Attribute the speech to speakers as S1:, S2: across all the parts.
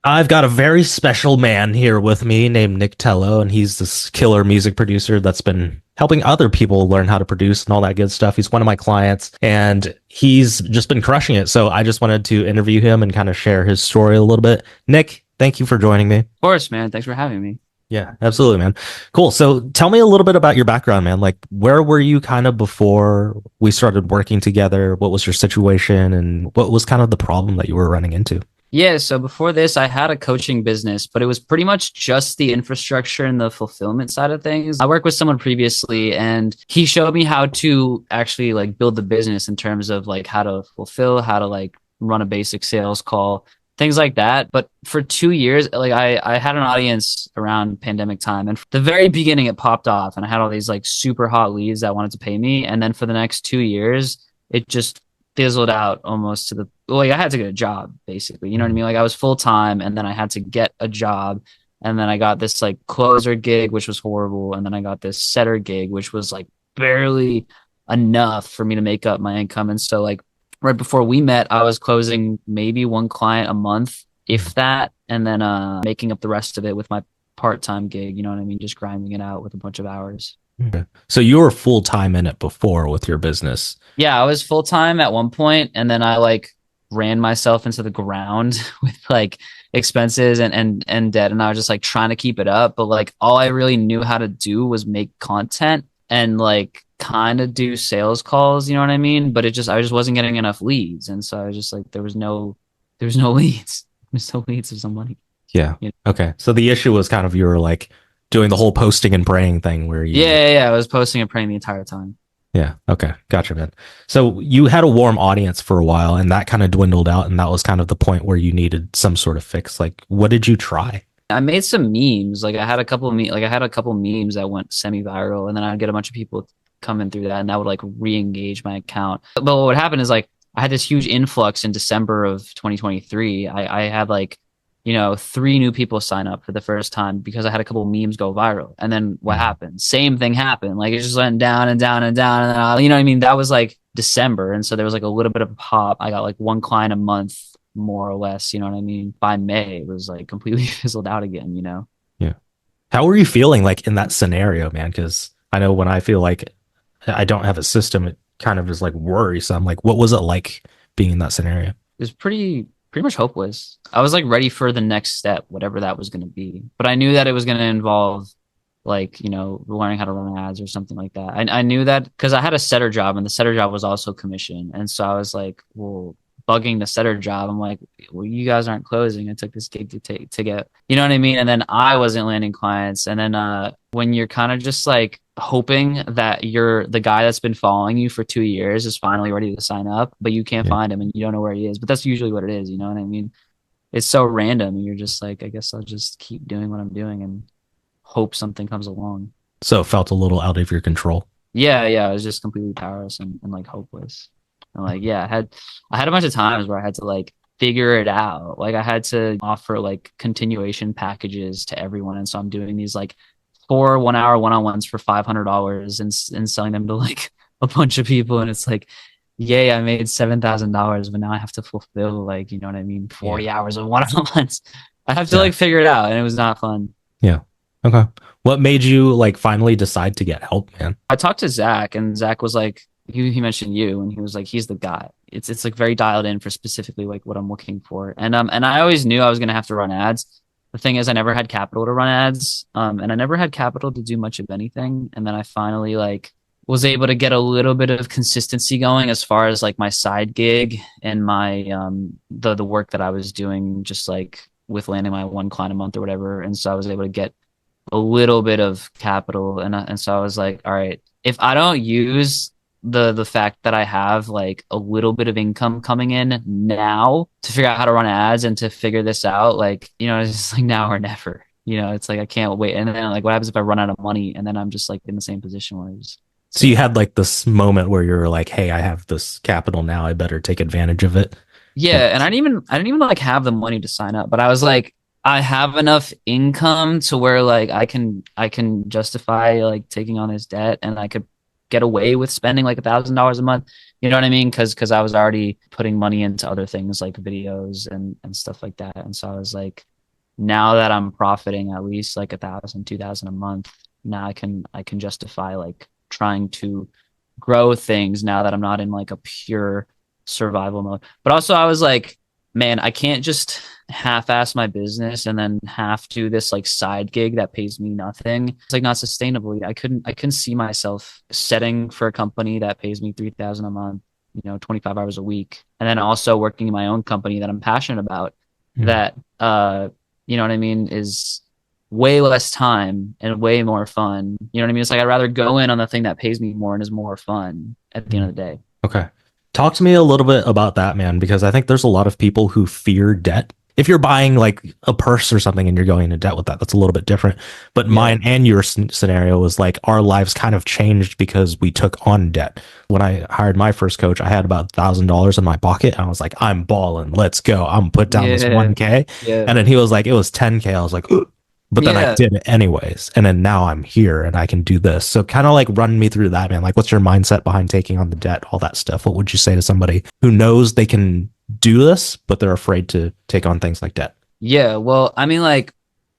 S1: I've got a very special man here with me named Nick Tello, and he's this killer music producer that's been helping other people learn how to produce and all that good stuff. He's one of my clients, and he's just been crushing it. So I just wanted to interview him and kind of share his story a little bit. Nick, thank you for joining me.
S2: Of course, man. Thanks for having me.
S1: Yeah, absolutely, man. Cool. So tell me a little bit about your background, man. Like, where were you kind of before we started working together? What was your situation, and what was kind of the problem that you were running into?
S2: Yeah, so before this, I had a coaching business, but it was pretty much just the infrastructure and the fulfillment side of things. I worked with someone previously and he showed me how to actually like build the business in terms of like how to fulfill, how to like run a basic sales call, things like that. But for 2 years, like I had an audience around pandemic time and the very beginning it popped off and I had all these like super hot leads that wanted to pay me. And then for the next 2 years, it just fizzled out almost to the like I had to get a job basically. You know what I mean? Like I was full time and then I had to get a job. And then I got this like closer gig, which was horrible. And then I got this setter gig, which was like barely enough for me to make up my income. And so like right before we met, I was closing maybe one client a month, if that, and then making up the rest of it with my part-time gig, you know what I mean? Just grinding it out with a bunch of hours.
S1: Okay. So you were full time in it before with your business.
S2: Yeah, I was full time at one point, and then I like ran myself into the ground with like expenses and debt, and I was just like trying to keep it up. But like all I really knew how to do was make content and like kind of do sales calls, you know what I mean? But I just wasn't getting enough leads, and so I was just like there was no leads, there's no leads of some money.
S1: Yeah.
S2: You know?
S1: Okay. So the issue was kind of you were like doing the whole posting and praying thing where you,
S2: Yeah. I was posting and praying the entire time.
S1: yeah. Okay. Gotcha, man. So you had a warm audience for a while and that kind of dwindled out. And that was kind of the point where you needed some sort of fix. Like, what did you try?
S2: I made some memes. Like I had a couple memes that went semi-viral, and then I'd get a bunch of people coming through that, and that would like re-engage my account. But what happened is like I had this huge influx in December of 2023. I had like, you know, three new people sign up for the first time because I had a couple memes go viral. And then what
S1: Mhm.
S2: happened? Same thing happened. Like it just went down and down and down. And then you know what I mean? That was like December. And so there was like a little bit of a pop. I got like one client a month more or less, you know what I mean? By May, it was like completely fizzled out again, you know?
S1: Yeah. How were you feeling like in that scenario, man? Because I know when I feel like I don't have a system, it kind of is like worrisome. Like, what was it like being in that scenario?
S2: It was pretty much hopeless. I was like ready for the next step, whatever that was going to be. But I knew that it was going to involve like, you know, learning how to run ads or something like that. I knew that because I had a setter job and the setter job was also commission. And so I was like, well, bugging the setter job. I'm like, well, you guys aren't closing. I took this gig to get, you know what I mean? And then I wasn't landing clients. And then when you're kind of just like hoping that you're the guy that's been following you for 2 years is finally ready to sign up, but you can't
S1: Yeah.
S2: find him and you don't know where he is. But that's usually what it is, you know what I mean? It's so random. And you're just like, I guess I'll just keep doing what I'm doing and hope something comes along.
S1: So it felt a little out of your control.
S2: Yeah, I was just completely powerless and like hopeless. And like, yeah, I had a bunch of times where I had to like figure it out. Like I had to offer like continuation packages to everyone. And so I'm doing these like 4 1 hour one-on-ones for $500 and selling them to like a bunch of people. And it's like, yay, I made $7,000, but now I have to fulfill like, you know what I mean?
S1: Yeah.
S2: 40 hours of one-on-ones. I have to
S1: Yeah.
S2: like figure it out. And it was not fun.
S1: Yeah. Okay. What made you like finally decide to get help, man?
S2: I talked to Zach, and Zach was like, he mentioned you, and he was like, he's the guy. It's like very dialed in for specifically like what I'm looking for, and I always knew I was gonna have to run ads. The thing is, I never had capital to run ads, and I never had capital to do much of anything. And then I finally like was able to get a little bit of consistency going as far as like my side gig and my the work that I was doing, just like with landing my one client a month or whatever. And so I was able to get a little bit of capital, and so I was like, all right, if I don't use the fact that I have like a little bit of income coming in now to figure out how to run ads and to figure this out, like, you know, it's just like now or never. You know, it's like I can't wait. And then like what happens if I run out of money and then I'm just like in the same position where I just
S1: So you
S2: sit.
S1: had like this moment where you're like, "Hey, I have this capital now. I better take advantage of it."
S2: Yeah, and I didn't even like have the money to sign up, but I was like, I have enough income to where like I can justify like taking on this debt, and I could get away with spending like $1,000 a month. You know what I mean? Because I was already putting money into other things like videos and stuff like that, and so I was like, now that I'm profiting at least like 1,000, 2,000 a month, now I can justify like trying to grow things now that I'm not in like a pure survival mode. But also I was like, man, I can't just half-ass my business and then half do this like side gig that pays me nothing. It's like not sustainable. I couldn't see myself setting for a company that pays me 3,000 a month, 25 hours a week, and then also working in my own company that I'm passionate about,
S1: Mm.
S2: that you know what I mean, is way less time and way more fun. You know what I mean? It's like I'd rather go in on the thing that pays me more and is more fun at the end
S1: Mm.
S2: of the day.
S1: Okay. Talk to me a little bit about that, man, because I think there's a lot of people who fear debt. If you're buying like a purse or something and you're going into debt with that, that's a little bit different. But
S2: Yeah.
S1: mine and your scenario was like our lives kind of changed because we took on debt. When I hired my first coach, I had about $1,000 in my pocket. And I was like, I'm balling. Let's go. I'm gonna put down this
S2: Yeah.
S1: 1K.
S2: Yeah.
S1: And then he was like, it was 10K. I was like, "Ugh." But then I
S2: Yeah.
S1: did it anyways. And then now I'm here and I can do this. So kind of like run me through that, man. Like, what's your mindset behind taking on the debt, all that stuff? What would you say to somebody who knows they can do this, but they're afraid to take on things like debt?
S2: Yeah. Well, I mean, like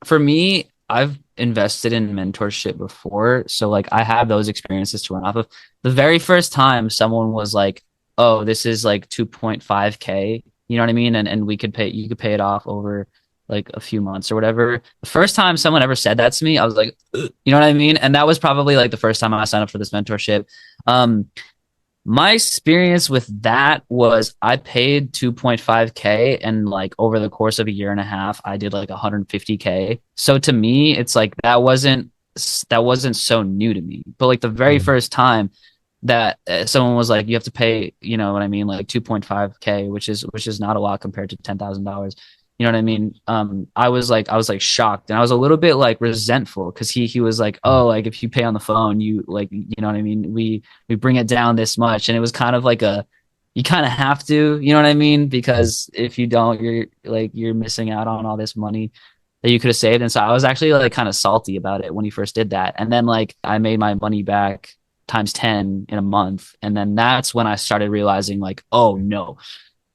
S2: for me, I've invested in mentorship before. So like I have those experiences to run off of. The very first time someone was like, oh, this is like 2.5K, you know what I mean? And you could pay it off over like a few months or whatever. The first time someone ever said that to me, I was like, "Ugh," you know what I mean? And that was probably like the first time I signed up for this mentorship. Um, my experience with that was I paid 2.5K, and like over the course of a year and a half, I did like 150K. So to me, it's like that wasn't so new to me. But like the very
S1: Mm.
S2: first time that someone was like, you have to pay, you know what I mean, like 2.5K, which is not a lot compared to $10,000. You know what I mean? I was like shocked, and I was a little bit like resentful because he was like, oh, like if you pay on the phone, you like, you know what I mean? We bring it down this much, and it was kind of like you kind of have to, you know what I mean? Because if you don't, you're missing out on all this money that you could have saved. And so I was actually like kind of salty about it when he first did that. And then like I made my money back times 10 in a month. And then that's when I started realizing like, oh no,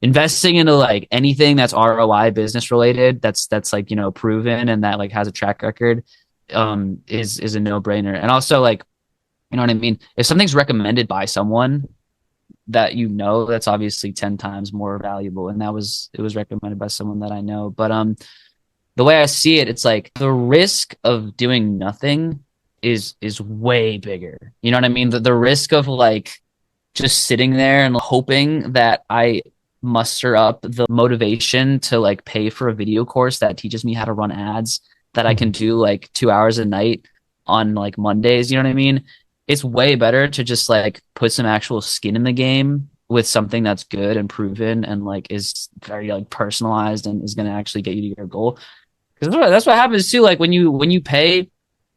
S2: investing into like anything that's ROI business related, that's like, proven and that like has a track record, is a no-brainer. And also like, you know what I mean? If something's recommended by someone that that's obviously 10 times more valuable. And it was recommended by someone that I know. But the way I see it, it's like the risk of doing nothing is way bigger. You know what I mean? The risk of like just sitting there and hoping that I muster up the motivation to like pay for a video course that teaches me how to run ads that I can
S1: Mhm.
S2: do like 2 hours a night on like Mondays. You know what I mean? It's way better to just like put some actual skin in the game with something that's good and proven and like is very like personalized and is going to actually get you to your goal. Because that's what happens too. Like when you pay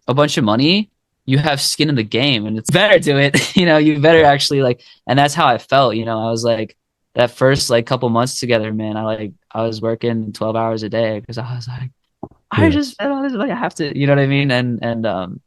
S2: a bunch of money, you have skin in the game, and it's better to it. You better
S1: Yeah.
S2: actually like, and that's how I felt. I was like that first like couple months together, man. I was working 12 hours a day because I was like, I
S1: Yeah.
S2: just spent all this money. I have to, you know what I mean? And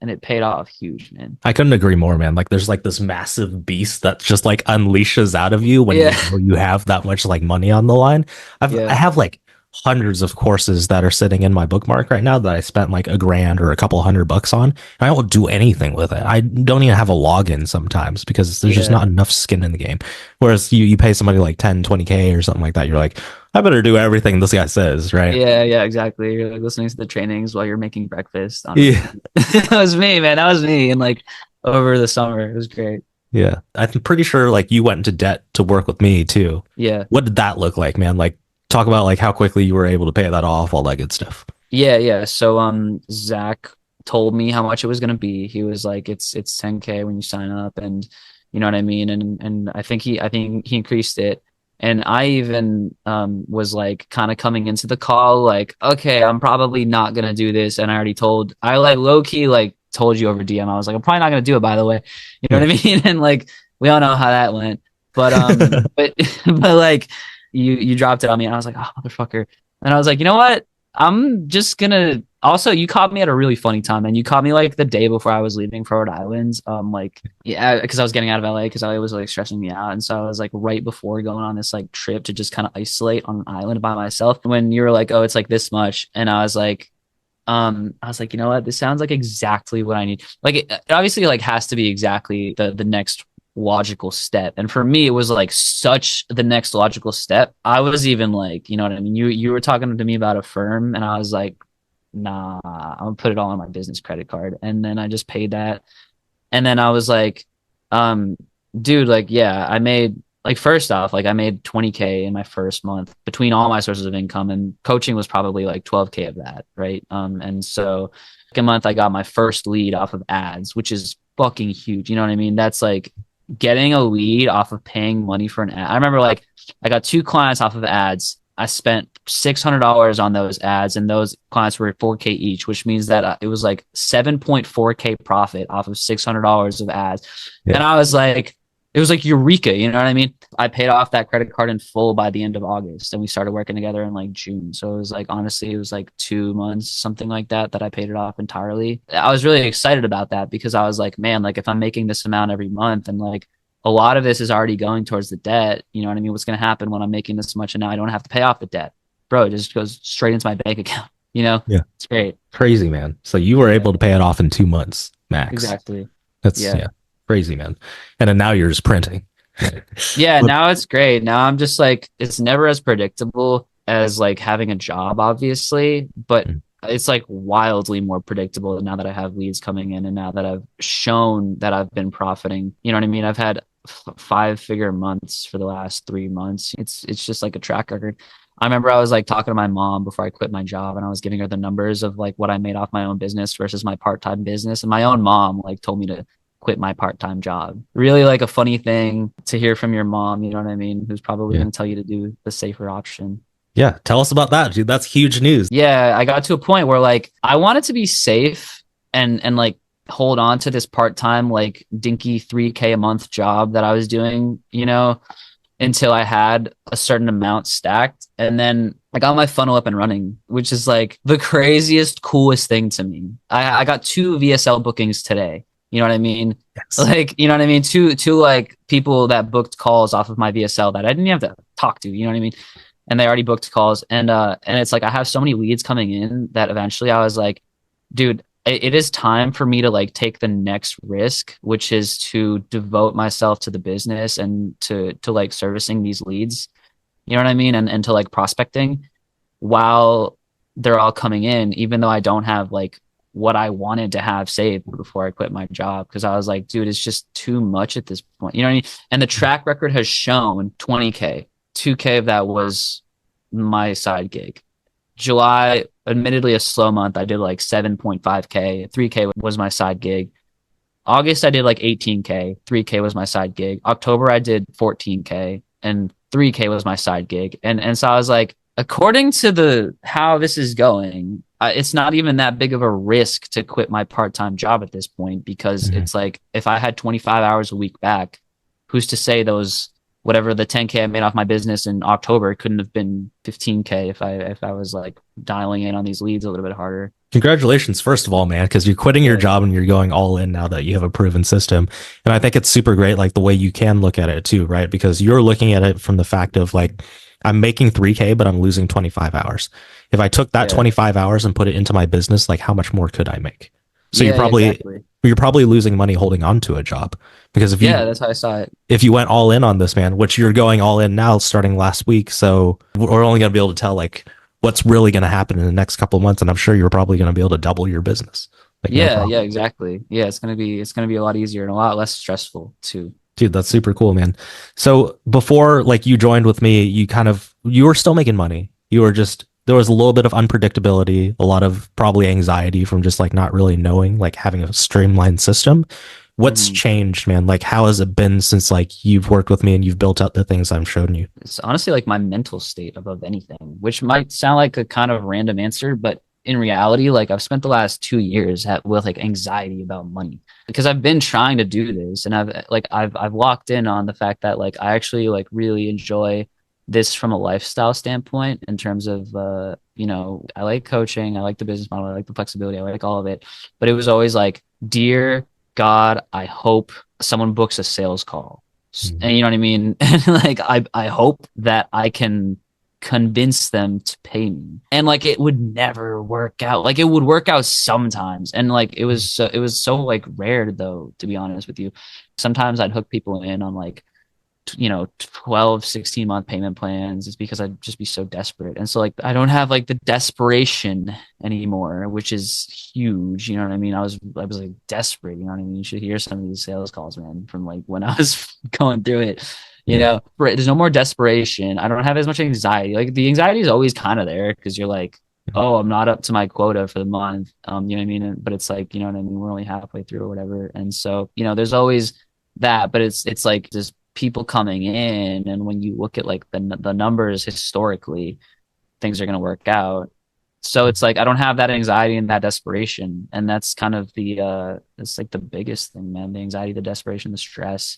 S2: it paid off huge, man.
S1: I couldn't agree more, man. Like there's like this massive beast that just like unleashes out of you when
S2: Yeah,
S1: you know you have that much like money on the line. I
S2: yeah,
S1: have like hundreds of courses that are sitting in my bookmark right now that I spent like a grand or a couple $100 on. And I won't do anything with it. I don't even have a login sometimes because there's just
S2: yeah,
S1: not enough skin in the game. Whereas you pay somebody like 10, 20K or something like that, you're like, I better do everything this guy says, right?
S2: yeah, yeah. Exactly. You're like listening to the trainings while you're making breakfast on
S1: Yeah.
S2: repeat. That was me, man. That was me. And like over the summer, it was great.
S1: Yeah. I'm pretty sure like you went into debt to work with me too.
S2: Yeah.
S1: What did that look like, man? Like talk about like how quickly you were able to pay that off, all that good stuff.
S2: Yeah, yeah. So Zach told me how much it was gonna be. He was like, it's 10K when you sign up, and you know what I mean? And I think he increased it. And I even was like kind of coming into the call, like, okay, I'm probably not gonna do this. And I like low key like told you over DM. I was like, I'm probably not gonna do it, by the way. You know
S1: Yeah.
S2: what I mean? And like we all know how that went. But but but like you dropped it on me, and I was like, oh motherfucker. And I was like, you know what? Also, you caught me at a really funny time, and you caught me like the day before I was leaving for Rhode Island. Like, yeah, because I was getting out of LA because LA was like stressing me out, and so I was like right before going on this like trip to just kind of isolate on an island by myself. When you were like, "Oh, it's like this much," and I was like, you know what? This sounds like exactly what I need. Like, it obviously like has to be exactly the next logical step. And for me, it was like such the next logical step. I was even like, you know what I mean? You were talking to me about a firm, and I was like, nah, I'm gonna put it all on my business credit card. And then I just paid that. And then I was like, um, dude, like, yeah, I made like first off, like I made 20K in my first month between all my sources of income, and coaching was probably like 12K of that, right? And so second month I got my first lead off of ads, which is fucking huge. You know what I mean? That's like getting a lead off of paying money for an ad. I remember like I got two clients off of ads. I spent $600 on those ads, and those clients were 4K each, which means that it was like 7.4K profit off of $600 of ads.
S1: Yeah.
S2: And I was like, it was like eureka, you know what I mean? I paid off that credit card in full by the end of August, and we started working together in like June. So it was like, honestly, it was like 2 months, something like that, that I paid it off entirely. I was really excited about that because I was like, man, like if I'm making this amount every month, and like a lot of this is already going towards the debt, you know what I mean? What's going to happen when I'm making this much and now I don't have to pay off the debt? Bro, it just goes straight into my bank account, you know?
S1: Yeah.
S2: It's great.
S1: Crazy, man. So you were
S2: Yeah,
S1: able to pay it off in 2 months max.
S2: exactly.
S1: That's,
S2: Yeah.
S1: yeah, crazy, man. And then now you're just printing.
S2: Yeah,
S1: But
S2: now it's great. Now I'm just like, it's never as predictable as like having a job, obviously, but
S1: mm,
S2: it's like wildly more predictable now that I have leads coming in, and now that I've shown that I've been profiting. You know what I mean? I've had 5-figure months for the last 3 months. It's just like a track record. I remember I was like talking to my mom before I quit my job, and I was giving her the numbers of like what I made off my own business versus my part-time business. And my own mom like told me to quit my part-time job. Really like a funny thing to hear from your mom, you know what I mean? Who's probably
S1: yeah.
S2: going to tell you to do the safer option.
S1: Yeah. Tell us about that, dude. That's huge news.
S2: Yeah, I got to a point where like I wanted to be safe and like hold on to this part-time like dinky 3K a month job that I was doing, you know, until I had a certain amount stacked. And then I got my funnel up and running, which is like the craziest, coolest thing to me. I got 2 VSL bookings today. You know what I mean?
S1: Yes.
S2: Like, you know what I mean? Two like people that booked calls off of my VSL that I didn't have to talk to, you know what I mean? And they already booked calls. And it's like I have so many leads coming in that eventually I was like, dude, it is time for me to like take the next risk, which is to devote myself to the business and to like servicing these leads. You know what I mean? And to like prospecting while they're all coming in, even though I don't have like what I wanted to have saved before I quit my job. Cause I was like, dude, it's just too much at this point. You know what I mean? And the track record has shown 20K, 2K of that was my side gig. July, admittedly a slow month, I did like 7.5K. 3K was my side gig. August, I did like 18K. 3K was my side gig. October, I did 14K, and 3K was my side gig. And so I was like, according to the how this is going, it's not even that big of a risk to quit my part-time job at this point, because
S1: Mhm.
S2: it's like if I had 25 hours a week back, who's to say those whatever the 10K I made off my business in October couldn't have been 15K if I was like dialing in on these leads a little bit harder.
S1: Congratulations, first of all, man, because you're quitting your
S2: Yeah.
S1: job and you're going all in now that you have a proven system. And I think it's super great, like the way you can look at it too, right? Because you're looking at it from the fact of like, I'm making 3K, but I'm losing 25 hours. If I took that
S2: Yeah.
S1: 25 hours and put it into my business, like how much more could I make? So
S2: Yeah, exactly.
S1: you're probably losing money holding on to a job because
S2: Yeah, that's how I saw it.
S1: if you went all in on this, man, which you're going all in now starting last week, so we're only going to be able to tell like what's really going to happen in the next couple of months, and I'm sure you're probably going to be able to double your business. Like no
S2: Yeah,
S1: problem.
S2: yeah, exactly. Yeah, it's gonna be a lot easier and a lot less stressful too.
S1: Dude, that's super cool, man. So before like you joined with me, you were still making money. You were just there was a little bit of unpredictability, a lot of probably anxiety from just like not really knowing, like having a streamlined system. What's
S2: Mhm.
S1: changed, man? Like how has it been since like you've worked with me and you've built out the things I'm showing you?
S2: It's honestly like my mental state above anything, which might sound like a kind of random answer, but in reality, like I've spent the last 2 years with like anxiety about money because I've been trying to do this, and I've locked in on the fact that like I actually like really enjoy this from a lifestyle standpoint in terms of I like coaching, I like the business model, I like the flexibility, I like all of it. But it was always like, dear God, I hope someone books a sales call.
S1: Mhm.
S2: And you know what I mean? And like I hope that I can convince them to pay me. And like it would never work out. Like it would work out sometimes. And like it was so like rare though, to be honest with you. Sometimes I'd hook people in on like 12, 16 month payment plans is because I'd just be so desperate. And so like I don't have like the desperation anymore, which is huge. You know what I mean? I was like desperate, you know what I mean? You should hear some of these sales calls, man, from like when I was going through it.
S1: Yeah.
S2: Right, there's no more desperation. I don't have as much anxiety. Like the anxiety is always kind of there because you're like, oh, I'm not up to my quota for the month. You know what I mean? But it's like, you know what I mean? We're only halfway through or whatever. And so, there's always that, but it's like just people coming in, and when you look at like the numbers historically, things are going to work out. So it's like I don't have that anxiety and that desperation, and that's kind of it's like the biggest thing, man. The anxiety, the desperation, the stress,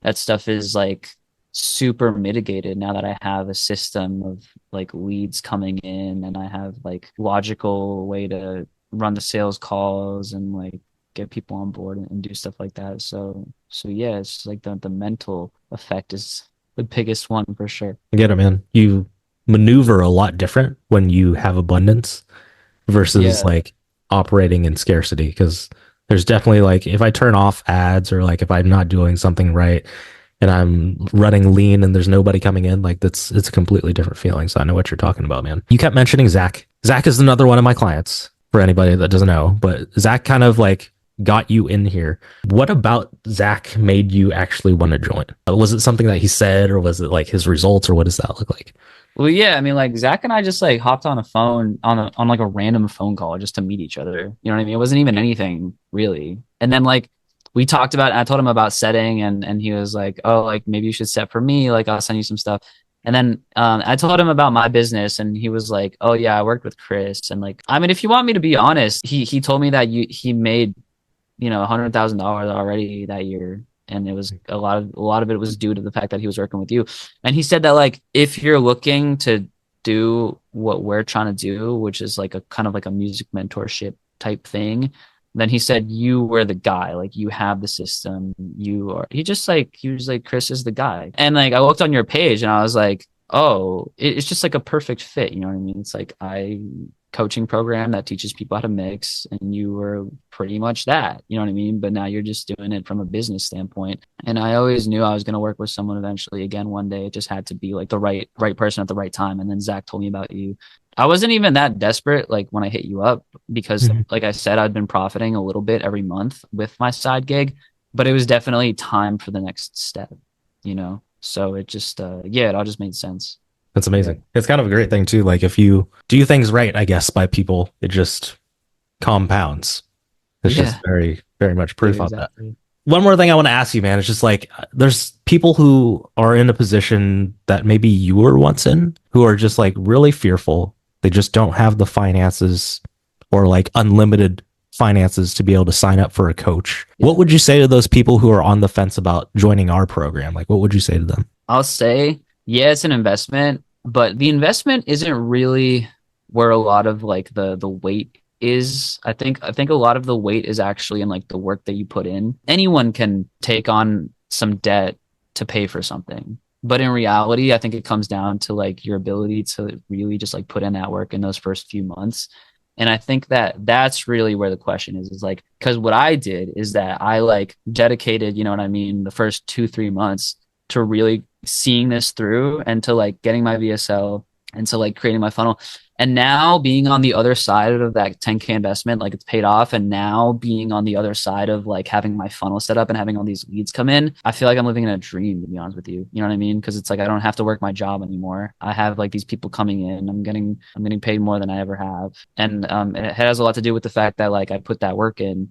S2: that stuff is like super mitigated now that I have a system of like leads coming in, and I have like logical way to run the sales calls and like get people on board and do stuff like that. So yeah, it's like the mental effect is the biggest one for sure.
S1: I get it, man. You maneuver a lot different when you have abundance versus
S2: Yeah.
S1: like operating in scarcity. Because there's definitely like if I turn off ads or like if I'm not doing something right and I'm running lean and there's nobody coming in, like it's a completely different feeling. So I know what you're talking about, man. You kept mentioning Zach. Zach is another one of my clients for anybody that doesn't know, but Zach kind of like got you in here. What about Zach made you actually want to join? Was it something that he said, or was it like his results, or what does that look like?
S2: Well, yeah, I mean, like Zach and I just like hopped on a phone on like a random phone call just to meet each other. You know what I mean? It wasn't even anything really. And then like we talked about, I told him about setting, and he was like, "Oh, like maybe you should set for me. Like I'll send you some stuff." And then I told him about my business, and he was like, "Oh yeah, I worked with Chris." And like, I mean, if you want me to be honest, he told me that he made $100,000 already that year, and it was a lot of it was due to the fact that he was working with you. And he said that like if you're looking to do what we're trying to do, which is like a kind of like a music mentorship type thing, then he said you were the guy. Like you have the system. He was like, Chris is the guy. And like I looked on your page and I was like, oh, it's just like a perfect fit. You know what I mean? It's like I coaching program that teaches people how to mix, and you were pretty much that, you know what I mean? But now you're just doing it from a business standpoint. And I always knew I was going to work with someone eventually again one day. It just had to be like the right person at the right time. And then Zach told me about you. I wasn't even that desperate like when I hit you up, because
S1: Mhm.
S2: like I said, I'd been profiting a little bit every month with my side gig, but it was definitely time for the next step. So it just yeah, it all just made sense.
S1: That's
S2: Yeah.
S1: amazing. It's kind of a great thing too. Like if you do things right, I guess by people, it just compounds. It's just
S2: Yeah,
S1: very, very much
S2: dude,
S1: proof on that.
S2: exactly.
S1: One more thing I want to ask you, man. It's just like there's people who are in a position that maybe you were once in who are just like really fearful. They just don't have the finances or like unlimited finances to be able to sign up for a coach. What
S2: Yeah.
S1: would you say to those people who are on the fence about joining our program? Like, what would you say to them?
S2: I'll say, yeah, it's an investment, but the investment isn't really where a lot of like the weight is. I think a lot of the weight is actually in like the work that you put in. Anyone can take on some debt to pay for something. But in reality, I think it comes down to like your ability to really just like put in that work in those first few months. And I think that that's really where the question is like, because what I did is that I like dedicated, you know what I mean, the first 2, 3 months to really seeing this through, and to like getting my VSL, and to like creating my funnel. And now being on the other side of that 10K investment, like it's paid off. And now being on the other side of like having my funnel set up and having all these leads come in, I feel like I'm living in a dream, to be honest with you. You know what I mean? Because it's like I don't have to work my job anymore. I have like these people coming in. I'm getting paid more than I ever have. And it has a lot to do with the fact that like I put that work in,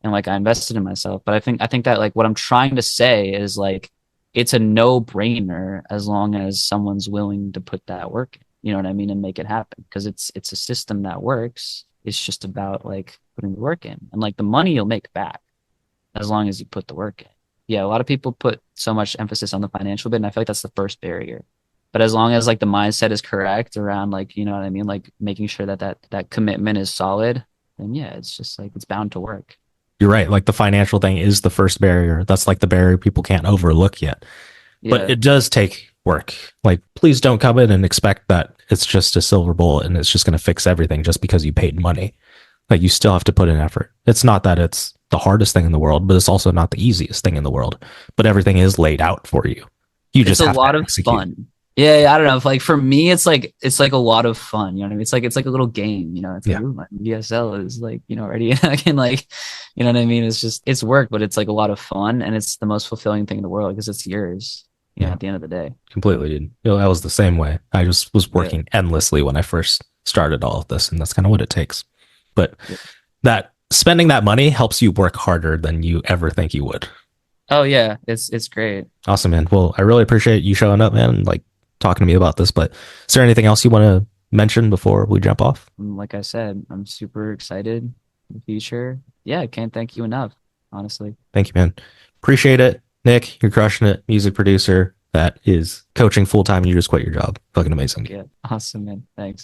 S2: and like I invested in myself. But I think that like what I'm trying to say is like it's a no-brainer as long as someone's willing to put that work in. You know what I mean? And make it happen, because it's a system that works. It's just about like putting the work in, and like the money you'll make back as long as you put the work in. Yeah, a lot of people put so much emphasis on the financial bit, and I feel like that's the first barrier. But as long as like the mindset is correct around like, you know what I mean, like making sure that that commitment is solid, then yeah, it's just like it's bound to work.
S1: You're right. Like the financial thing is the first barrier. That's like the barrier people can't overlook yet. But
S2: Yeah.
S1: it does take work. Like, please don't come in and expect that it's just a silver bullet and it's just going to fix everything just because you paid money. Like, you still have to put in effort. It's not that it's the hardest thing in the world, but it's also not the easiest thing in the world. But everything is laid out for you. You
S2: It's
S1: just
S2: a
S1: have to
S2: lot of
S1: execute.
S2: fun. Yeah, yeah, I don't know. If, like for me, it's like a lot of fun. You know what I mean? It's like a little game. You know, it's like
S1: Yeah.
S2: ooh, my DSL is like you know already. I can like, you know what I mean? It's just it's work, but it's like a lot of fun, and it's the most fulfilling thing in the world because it's yours. You know,
S1: Yeah.
S2: at the end of the day.
S1: Completely, dude. I was the same way. I just was
S2: Yeah.
S1: working endlessly when I first started all of this, and that's kind of what it takes. But
S2: Yeah.
S1: that spending that money helps you work harder than you ever think you would.
S2: Oh yeah, it's great.
S1: Awesome, man. Well, I really appreciate you showing up, man, and like talking to me about this. But is there anything else you want to mention before we jump off?
S2: And like I said, I'm super excited for the future. Yeah, I can't thank you enough, honestly.
S1: Thank you, man. Appreciate it. Nick, you're crushing it. Music producer that is coaching full time and you just quit your job. Fucking amazing.
S2: Yeah, awesome, man. Thanks.